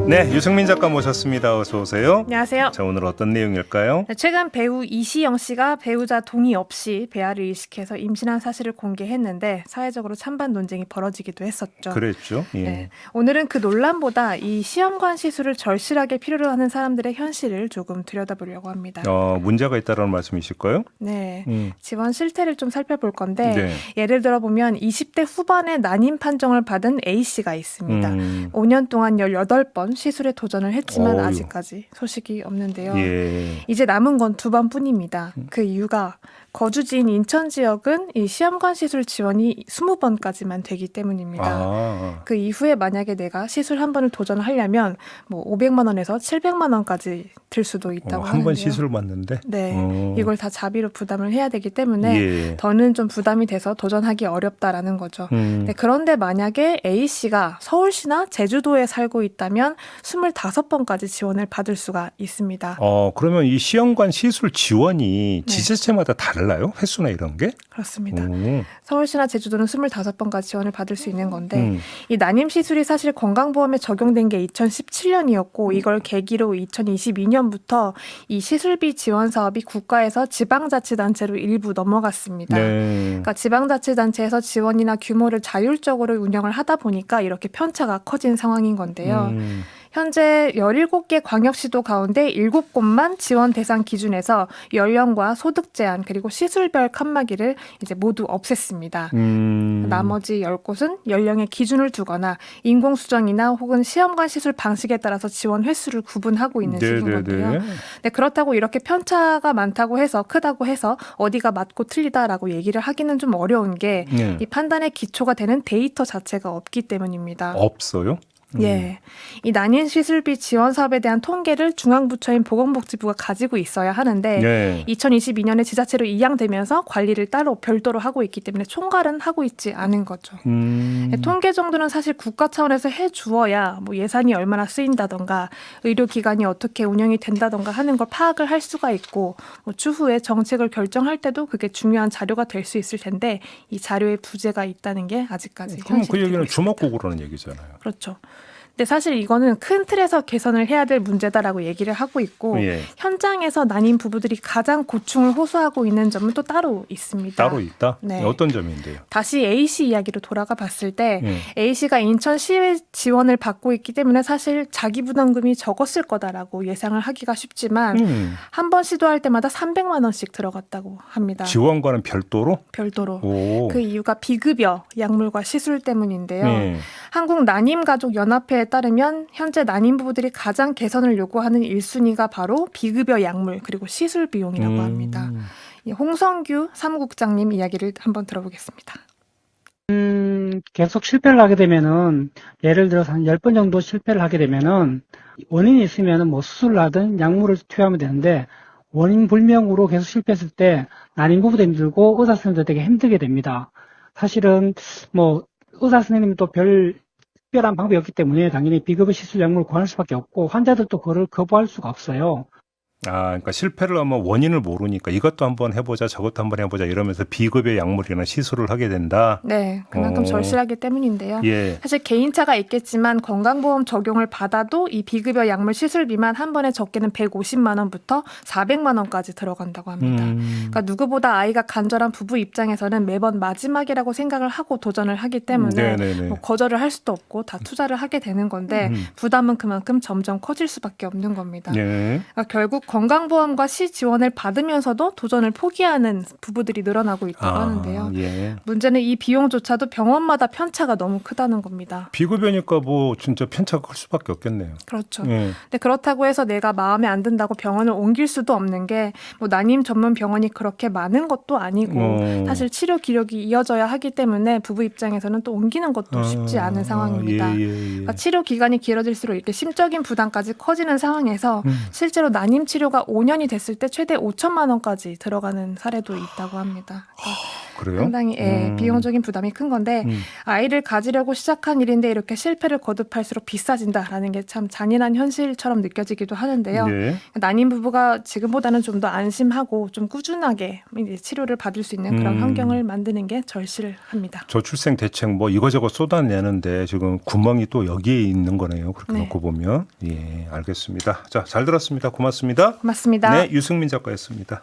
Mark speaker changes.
Speaker 1: 네, 유승민 작가 모셨습니다. 어서 오세요.
Speaker 2: 안녕하세요.
Speaker 1: 자, 오늘 어떤 내용일까요?
Speaker 2: 최근 배우 이시영 씨가 배우자 동의 없이 배아를 이식해서 임신한 사실을 공개했는데 사회적으로 찬반 논쟁이 벌어지기도 했었죠.
Speaker 1: 그랬죠. 예.
Speaker 2: 네, 오늘은 그 논란보다 이 시험관 시술을 절실하게 필요로 하는 사람들의 현실을 조금 들여다보려고 합니다.
Speaker 1: 문제가 있다는 말씀이실까요?
Speaker 2: 네, 지원 실태를 좀 살펴볼 건데
Speaker 1: 네.
Speaker 2: 예를 들어 보면 20대 후반에 난임 판정을 받은 A 씨가 있습니다. 5년 동안 18번 시술에 도전을 했지만
Speaker 1: 어휴.
Speaker 2: 아직까지 소식이 없는데요.
Speaker 1: 예.
Speaker 2: 이제 남은 건 2번뿐입니다. 그 이유가 거주지인 인천 지역은 이 시험관 시술 지원이 20번까지만 되기 때문입니다. 그 이후에 만약에 내가 시술 한 번을 도전하려면 뭐 500만 원에서 700만 원까지 들 수도 있다고 하는데요.
Speaker 1: 한 번 시술 받는데?
Speaker 2: 네, 이걸 다 자비로 부담을 해야 되기 때문에
Speaker 1: 예.
Speaker 2: 더는 좀 부담이 돼서 도전하기 어렵다라는 거죠. 네, 그런데 만약에 A 씨가 서울시나 제주도에 살고 있다면 25번까지 지원을 받을 수가 있습니다.
Speaker 1: 그러면 이 시험관 시술 지원이 지자체마다 달라요? 횟수나 이런 게?
Speaker 2: 그렇습니다. 서울시나 제주도는 25번까지 지원을 받을 수 있는 건데 이 난임 시술이 사실 건강보험에 적용된 게 2017년이었고 이걸 계기로 2022년부터 이 시술비 지원 사업이 국가에서 지방자치단체로 일부 넘어갔습니다.
Speaker 1: 네.
Speaker 2: 그러니까 지방자치단체에서 지원이나 규모를 자율적으로 운영을 하다 보니까 이렇게 편차가 커진 상황인 건데요. 현재 17개 광역시도 가운데 7곳만 지원 대상 기준에서 연령과 소득 제한 그리고 시술별 칸막이를 이제 모두 없앴습니다. 나머지 10곳은 연령의 기준을 두거나 인공수정이나 혹은 시험관 시술 방식에 따라서 지원 횟수를 구분하고 있는 식인 건데요. 네, 그렇다고 이렇게 편차가 많다고 해서 크다고 해서 어디가 맞고 틀리다라고 얘기를 하기는 좀 어려운 게 이 판단의 기초가 되는 데이터 자체가 없기 때문입니다.
Speaker 1: 없어요?
Speaker 2: 예, 이 난임 시술비 지원 사업에 대한 통계를 중앙부처인 보건복지부가 가지고 있어야 하는데 2022년에 지자체로 이양되면서 관리를 따로 별도로 하고 있기 때문에 총괄은 하고 있지 않은 거죠. 통계 정도는 사실 국가 차원에서 해주어야 뭐 예산이 얼마나 쓰인다던가 의료기관이 어떻게 운영이 된다던가 하는 걸 파악을 할 수가 있고 뭐 추후에 정책을 결정할 때도 그게 중요한 자료가 될 수 있을 텐데 이 자료에 부재가 있다는 게 아직까지
Speaker 1: 그럼 그 얘기는
Speaker 2: 현실이고
Speaker 1: 주먹구구라는 얘기잖아요.
Speaker 2: 그렇죠. 근데 사실 이거는 큰 틀에서 개선을 해야 될 문제다라고 얘기를 하고 있고 현장에서 난임 부부들이 가장 고충을 호소하고 있는 점은 또 따로 있습니다.
Speaker 1: 따로 있다?
Speaker 2: 네.
Speaker 1: 어떤 점인데요?
Speaker 2: 다시 A씨 이야기로 돌아가 봤을 때 A씨가 인천시의 지원을 받고 있기 때문에 사실 자기 부담금이 적었을 거다라고 예상을 하기가 쉽지만 한 번 시도할 때마다 300만 원씩 들어갔다고 합니다.
Speaker 1: 지원과는 별도로?
Speaker 2: 별도로.
Speaker 1: 오.
Speaker 2: 그 이유가 비급여, 약물과 시술 때문인데요. 한국난임가족연합회에 따르면 현재 난임 부부들이 가장 개선을 요구하는 1순위가 바로 비급여 약물 그리고 시술 비용이라고 합니다. 홍성규 사무국장님 이야기를 한번 들어보겠습니다.
Speaker 3: 계속 실패를 하게 되면은, 예를 들어서 한 10번 정도 실패를 하게 되면은, 원인이 있으면은 뭐 수술을 하든 약물을 투여하면 되는데, 원인 불명으로 계속 실패했을 때, 난임 부부도 힘들고, 의사 선생님도 되게 힘들게 됩니다. 사실은, 뭐, 의사 선생님도 특별한 방법이 없기 때문에 당연히 비급여 시술 약물을 구할 수밖에 없고, 환자들도 그걸 거부할 수가 없어요.
Speaker 1: 그러니까 실패를 하면 원인을 모르니까 이것도 한번 해보자 저것도 한번 해보자 이러면서 비급여 약물이나 시술을 하게 된다.
Speaker 2: 네, 그만큼 절실하기 때문인데요. 사실 개인차가 있겠지만 건강보험 적용을 받아도 이 비급여 약물 시술비만 한 번에 적게는 150만 원부터 400만 원까지 들어간다고 합니다. 그러니까 누구보다 아이가 간절한 부부 입장에서는 매번 마지막이라고 생각을 하고 도전을 하기 때문에 뭐 거절을 할 수도 없고 다 투자를 하게 되는 건데 부담은 그만큼 점점 커질 수밖에 없는 겁니다. 그러니까 결국 건강보험과 시 지원을 받으면서도 도전을 포기하는 부부들이 늘어나고 있다고 하는데요. 문제는 이 비용조차도 병원마다 편차가 너무 크다는 겁니다.
Speaker 1: 비급여니까 뭐 진짜 편차가 클 수밖에 없겠네요.
Speaker 2: 그렇죠. 근데 그렇다고 해서 내가 마음에 안 든다고 병원을 옮길 수도 없는 게 뭐 난임 전문 병원이 그렇게 많은 것도 아니고 사실 치료 기록이 이어져야 하기 때문에 부부 입장에서는 또 옮기는 것도 쉽지 않은 상황입니다. 그러니까 치료 기간이 길어질수록 이렇게 심적인 부담까지 커지는 상황에서 실제로 난임 치료가 5년이 됐을 때 최대 5천만 원까지 들어가는 사례도 있다고 합니다.
Speaker 1: 그래요?
Speaker 2: 상당히 비용적인 부담이 큰 건데 아이를 가지려고 시작한 일인데 이렇게 실패를 거듭할수록 비싸진다라는 게 참 잔인한 현실처럼 느껴지기도 하는데요.
Speaker 1: 네.
Speaker 2: 난임 부부가 지금보다는 좀 더 안심하고 좀 꾸준하게 이제 치료를 받을 수 있는 그런 환경을 만드는 게 절실합니다.
Speaker 1: 저출생 대책 뭐 이거저거 쏟아내는데 지금 구멍이 또 여기에 있는 거네요. 그렇게
Speaker 2: 네.
Speaker 1: 놓고 보면. 예, 알겠습니다. 자, 잘 들었습니다. 고맙습니다.
Speaker 2: 고맙습니다.
Speaker 1: 네, 유승민 작가였습니다.